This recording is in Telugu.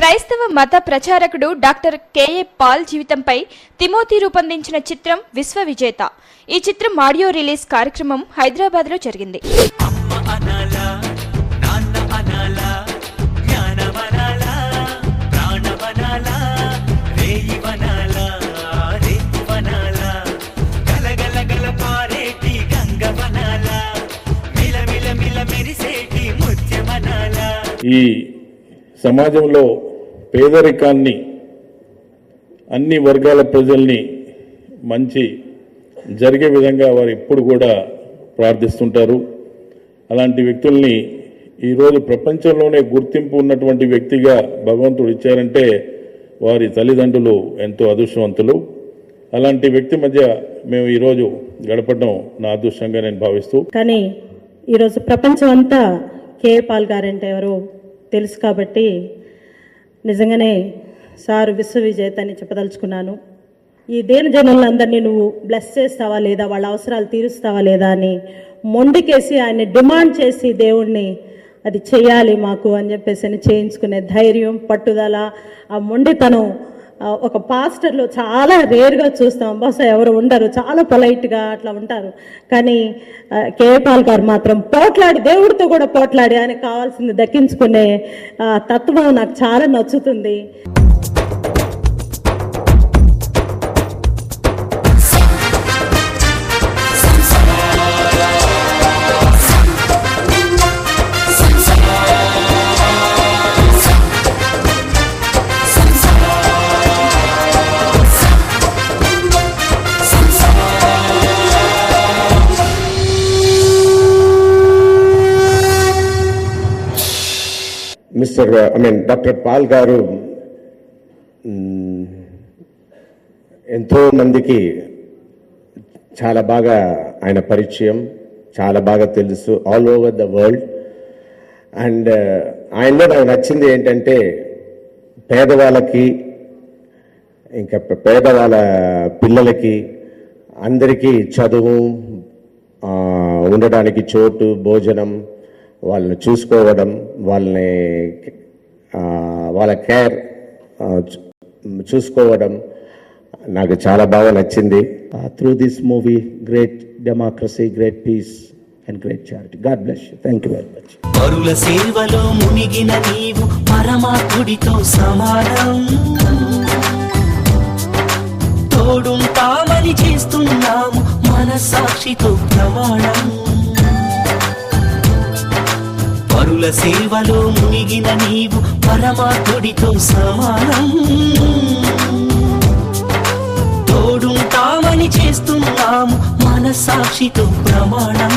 క్రైస్తవ మత ప్రచారకుడు డాక్టర్ కెఏ పాల్ జీవితంపై తిమోతి రూపొందించిన చిత్రం విశ్వవిజేత. ఈ చిత్రం ఆడియో రిలీజ్ కార్యక్రమం హైదరాబాద్ లో జరిగింది. ఈ సమాజంలో పేదరికాన్ని, అన్ని వర్గాల ప్రజల్ని మంచి జరిగే విధంగా వారు ఎప్పుడు కూడా ప్రార్థిస్తుంటారు. అలాంటి వ్యక్తుల్ని ఈరోజు ప్రపంచంలోనే గుర్తింపు ఉన్నటువంటి వ్యక్తిగా భగవంతుడు ఇచ్చారంటే వారి తల్లిదండ్రులు ఎంతో అదృష్టవంతులు. అలాంటి వ్యక్తి మధ్య మేము ఈరోజు గడపడం నా అదృష్టంగా నేను భావిస్తూ, కానీ ఈరోజు ప్రపంచం అంతా కేఏ పాల్ గారంటే ఎవరో తెలుసు కాబట్టి నిజంగానే సారు విశ్వవిజేత అని చెప్పదలుచుకున్నాను. ఈ దేని జనులందరినీ నువ్వు బ్లెస్ చేస్తావా లేదా, వాళ్ళ అవసరాలు తీరుస్తావా లేదా అని మొండికేసి ఆయన్ని డిమాండ్ చేసి దేవుణ్ణి అది చేయాలి మాకు అని చెప్పేసి చేయించుకునే ధైర్యం, పట్టుదల, ఆ మొండితనం ఒక పాస్టర్లో చాలా రేర్గా చూస్తాం. బహుశా ఎవరు ఉండరు, చాలా పొలైట్గా అట్లా ఉంటారు. కానీ కేఏ పాల్ గారు మాత్రం పోట్లాడి, దేవుడితో కూడా పోట్లాడి ఆయనకు కావాల్సింది దక్కించుకునే తత్వం నాకు చాలా నచ్చుతుంది. డాక్టర్ పాల్ గారు ఎంతో మందికి చాలా బాగా ఆయన పరిచయం, చాలా బాగా తెలుసు all over the world. And ఆయనలో నాకు నచ్చింది ఏంటంటే పేదవాళ్ళకి, ఇంకా పేదవాళ్ళ పిల్లలకి అందరికీ చదువు, ఉండడానికి చోటు, భోజనం, వాళ్ళని చూసుకోవడం, వాళ్ళ కేర్ చూసుకోవడం నాకు చాలా బాగా నచ్చింది. Through this movie great democracy, great peace and great charity. God bless you. Thank you very much. పరుల సేవలో మునిగిన నీవు పరమాత్ముడితో సమానం, తోడుంటామని చేస్తున్నాము మనసాక్షితో ప్రమాణం. పరుల సేవలో మునిగిన నీవు పరమాత్ముడితో సమానం, తోడుంటామని చేస్తున్నాము మనసాక్షితో ప్రమాణం.